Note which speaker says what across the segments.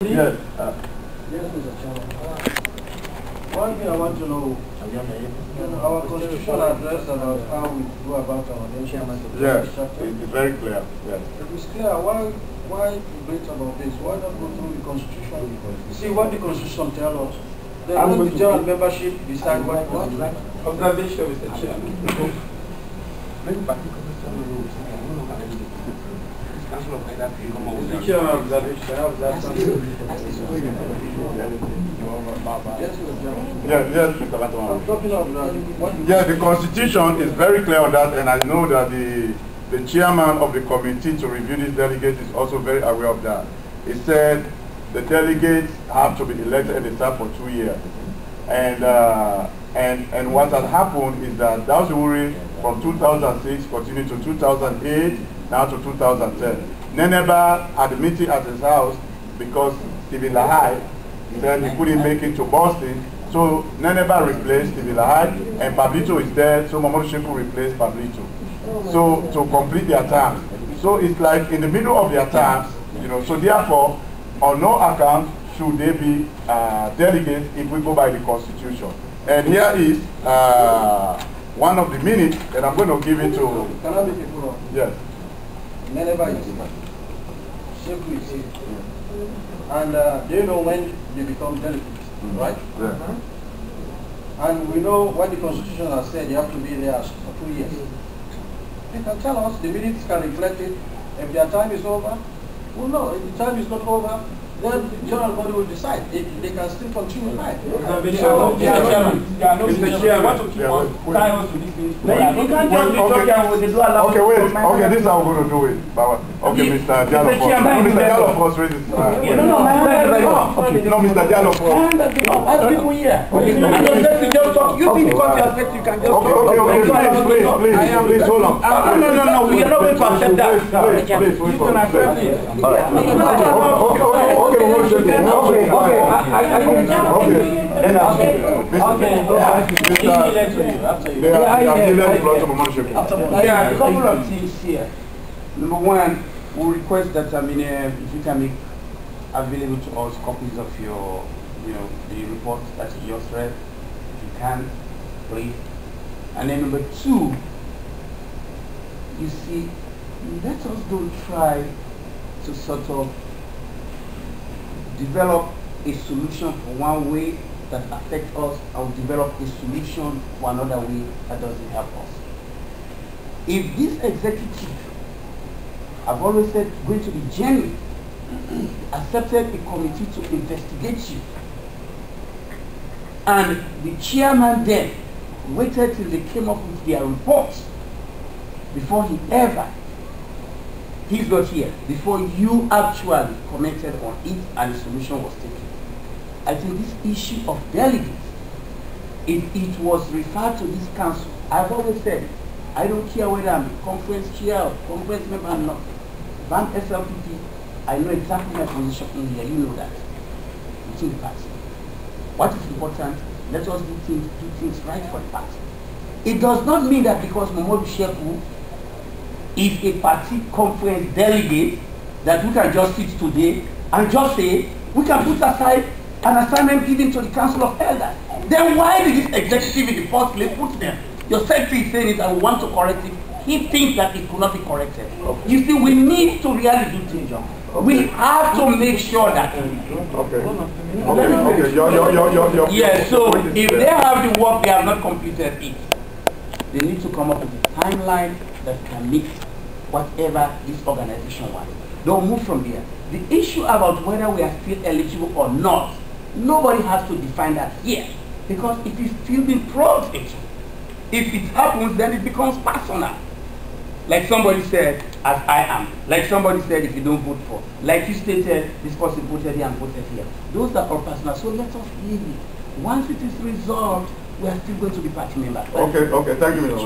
Speaker 1: Yes.
Speaker 2: Yes, Mr. Chairman. One thing I want to know, our constitution address about how we go about our elections.
Speaker 1: Yes, it's very clear. Yes.
Speaker 2: If it's clear, why debate about this? Why not go through the constitution? See what the constitution tells us. Then let the general membership decide what we want.
Speaker 3: Observation, Mr. Chairman.
Speaker 2: Mr. Chairman, observation. I have that something.
Speaker 1: Yes, Mr.
Speaker 2: I'm
Speaker 1: Bataman.
Speaker 2: talking of what
Speaker 1: Yes, the constitution is very clear on that, and I know that the chairman of the committee to review this delegate is also very aware of that. He said the delegates have to be elected and they serve for 2 years. And what has happened is that Dausuri from 2006 continued to 2008, now to 2010. Neneba had a meeting at his house because Stephen Lahai said he couldn't make it to Boston. So Neneba replaced Stephen Lahai and Pablito is there, so Mamadou Sheku replaced Pablito. So to complete their terms. So it's like in the middle of their terms, you know, so therefore on no account should they be delegates if we go by the constitution. And here is one of the minutes, and I'm going to give it to...
Speaker 2: Can I make a follow-up?
Speaker 1: Yes.
Speaker 2: Never is here. Sheku is here. And do you know when they become delegates, right?
Speaker 1: Yeah.
Speaker 2: And we know what the constitution has said, you have to be there for 2 years. They can tell us, the minutes can reflect it. If their time is over, well, no, if the time is not over, then the general body will decide if they can still continue life.
Speaker 3: So, Mr. Chairman, Mr. Chairman,
Speaker 1: Okay, wait. Okay, this is how we're going to do it. Okay, Mr. Diallo. Mr. Diallo first raise his hand. No, Mr. Diallo first.
Speaker 3: Ask people here. You think because you accept, you can just...
Speaker 1: Okay, please, hold on.
Speaker 3: No, we are not going to accept that.
Speaker 1: Please, wait for
Speaker 3: it. Yeah, a couple of things here. Number one, we request that if you can make available to us copies of your, the report that you just read, if you can, please. And then number two, you see, let us don't try to sort of develop a solution for one way that affects us, and develop a solution for another way that doesn't help us. If this executive, I've always said, going to be genuine, accepted a committee to investigate you, and the chairman then waited till they came up with their reports before he's not here, before you actually commented on it and the solution was taken. I think this issue of delegates, it was referred to this council. I've always said, I don't care whether I'm a conference chair or conference member or not. If I'm SLPP, I know exactly my position in here, you know that, within the party. What is important, let us do things right for the party. It does not mean that because Mamadou Sheku is a party conference delegate that we can just sit today and just say we can put aside an assignment given to the Council of Elders. Then why did this executive in the first place put them? Your secretary is saying it and we want to correct it. He thinks that it could not be corrected. Okay. You see, we need to really do things. Okay. We have to make sure that. Yes, so if they have the work, they have not completed it. They need to come up with a timeline that can meet whatever this organization wants. Don't move from there. The issue about whether we are still eligible or not, nobody has to define that here, because it is still being probed into. If it happens, then it becomes personal. Like somebody said, as I am. Like somebody said, if you don't vote for. Like you stated, this person voted here and voted here. Those are all personal. So let us leave it. Once it is resolved, we are still going to be party members.
Speaker 1: Okay, thank you, Mr.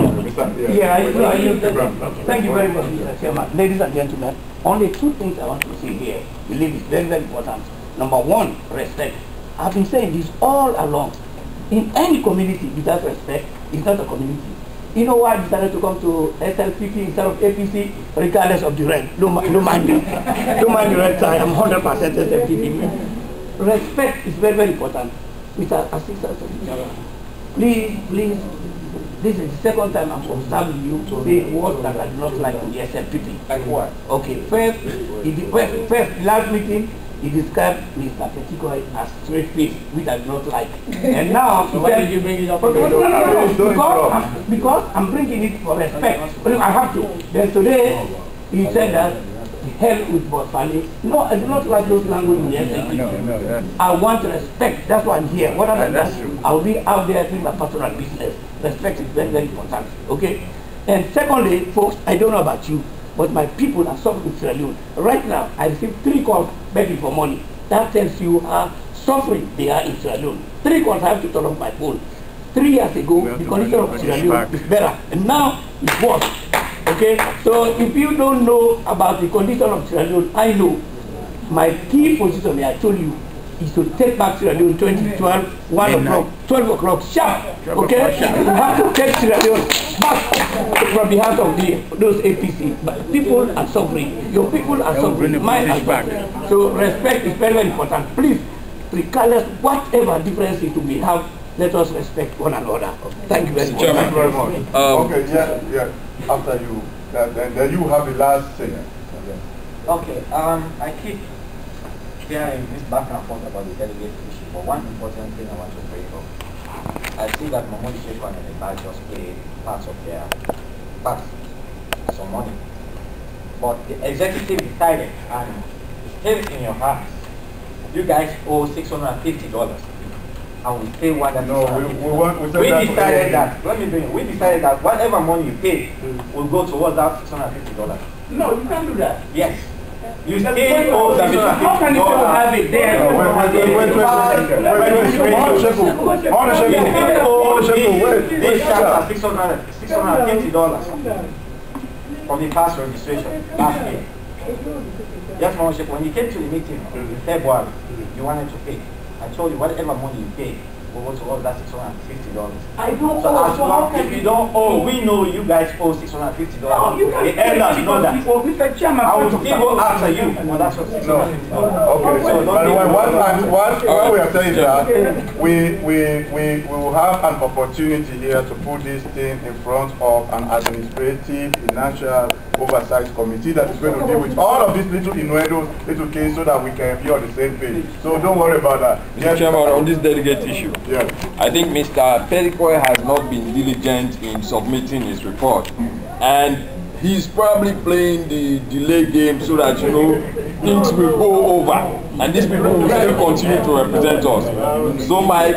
Speaker 3: Thank you very much, Mr. Chairman. Ladies and gentlemen, only two things I want to say here. I believe it's very, very important. Number one, respect. I've been saying this all along. In any community without respect, it's not a community. You know why I decided to come to SLPP instead of APC, regardless of the rank. Don't mind me. Don't mind the rank. I am 100% SLPP. Respect is very, very important. Mr. Assistant Secretary, please, this is the second time I'm observing you to say words that I do not like in the SLPP.
Speaker 2: Like what?
Speaker 3: Okay, first, last meeting, he described Mr. Petikoy as straight-faced, which I do not like. And now,
Speaker 2: so why did you bring it up?
Speaker 3: Because I'm bringing it for respect. I have to. Then today, he said that, hell with Bosfali. No, I do not like those language in the SLPP.
Speaker 1: No.
Speaker 3: I want respect. That's why I'm here. What other than that, I'll be out there doing my personal business. Respect is very, very important. Okay? And secondly, folks, I don't know about you, but my people are suffering in Sierra Leone. Right now, I received 3 calls begging for money. That tells you how suffering they are in Sierra Leone. 3 calls I have to turn off my phone. 3 years ago, the condition of Sierra Leone is better. And now, it's worse. Okay? So, if you don't know about the condition of Sierra Leone, I know. My key position, I told you, is to take back Sierra Leone 2012, 1 o'clock, 12 o'clock sharp. Okay? You have to take Sierra Leone back from the hands of those APC. But people are suffering. Your people are suffering. Mine are suffering. So respect is very, very important. Please, regardless whatever differences we have, let us respect one another. Thank you very much.
Speaker 1: Thank you very much. Okay, yeah. After you, then you have the last say.
Speaker 4: Okay, I keep hearing this back and forth about the delegate issue, but one important thing I want to bring up. I see that Mahmoud Sheikh and the just paid parts of their tax, some money. But the executive decided, and here in your heart, you guys owe $650. And we pay one that we decided that, let me bring it, we decided that whatever money you pay will go towards that $650.
Speaker 3: No, you can't do that.
Speaker 4: Yes. You still owe $650.
Speaker 3: How can you still have it there?
Speaker 4: $650 from the past registration last year. Yes, when you came to the meeting in February, you wanted to pay. I told you whatever money you pay will go towards that $650.
Speaker 3: I don't
Speaker 4: so
Speaker 3: owe.
Speaker 4: as long if you don't owe, we know you guys owe $650.
Speaker 3: No, you can't
Speaker 4: the elders know that.
Speaker 3: Mr. Chairman,
Speaker 4: I will still go after you for that $650.
Speaker 1: No. Okay. So what we are saying is that we will have an opportunity here to put this thing in front of an administrative financial oversight committee that is going to deal with all of these little innuendos, little cases, so that we can be on the same page. So don't worry about that.
Speaker 5: Mr. Chairman, on this delegate issue,
Speaker 1: yes.
Speaker 5: I think Mr. Petikoy has not been diligent in submitting his report, and he's probably playing the delay game so that, you know, things will go over and these people will still continue to represent us. So my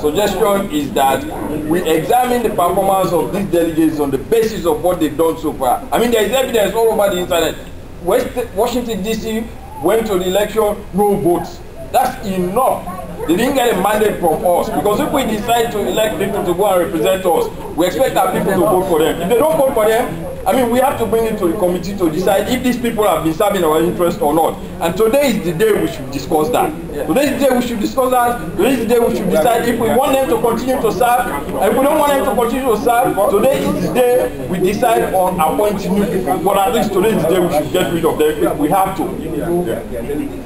Speaker 5: suggestion is that we examine the performance of these delegates on the basis of what they've done so far. I mean, there is evidence all over the internet. Washington DC went to the election, no votes. That's enough. They didn't get a mandate from us, because if we decide to elect people to go and represent us, we expect our people to vote for them. If they don't vote for them, I mean, we have to bring it to the committee to decide if these people have been serving our interest or not. And today is the day we should discuss that. Today is the day we should discuss that. Today is the day we should decide if we want them to continue to serve. And if we don't want them to continue to serve, today is the day we decide on appointing new people. But at least today is the day we should get rid of them if we have to.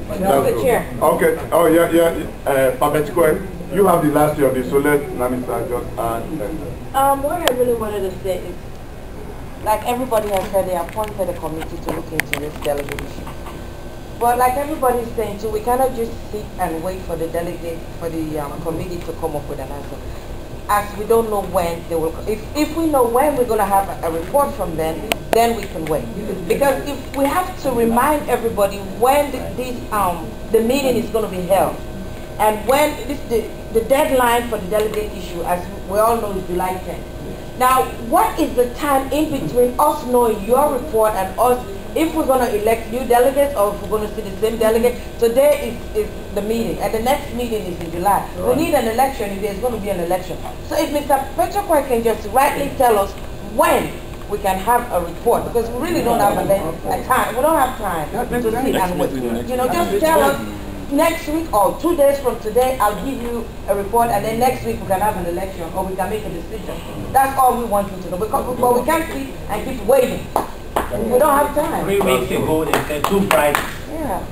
Speaker 6: Mr. Chair.
Speaker 1: Okay. Oh, yeah. Petikoy, you have the last year of this, so let Namisa just add.
Speaker 6: What I really wanted to say is, like everybody has said, they appointed a committee to look into this delegate issue. But like everybody's saying too, we cannot just sit and wait for the delegate, for the committee to come up with an answer, as we don't know when they will. If we know when we're going to have a report from them, then we can wait. Because if we have to remind everybody when the meeting is going to be held, and when the deadline for the delegate issue, as we all know, is July 10th. Now, what is the time in between us knowing your report and us, if we're going to elect new delegates or if we're going to see the same delegate? Today is the meeting, and the next meeting is in July. Right. We need an election if there's going to be an election. So if Mr. Petikoy can just rightly tell us when we can have a report, because we really don't have a time. We don't have time to sit and wait. You know, just tell us. next week or 2 days from today, I'll give you a report, and then next week we can have an election or we can make a decision. But we want you to know. But we can't sit and keep waiting. We don't have time.
Speaker 4: 3 weeks ago, they said 2 Fridays.
Speaker 6: Yeah.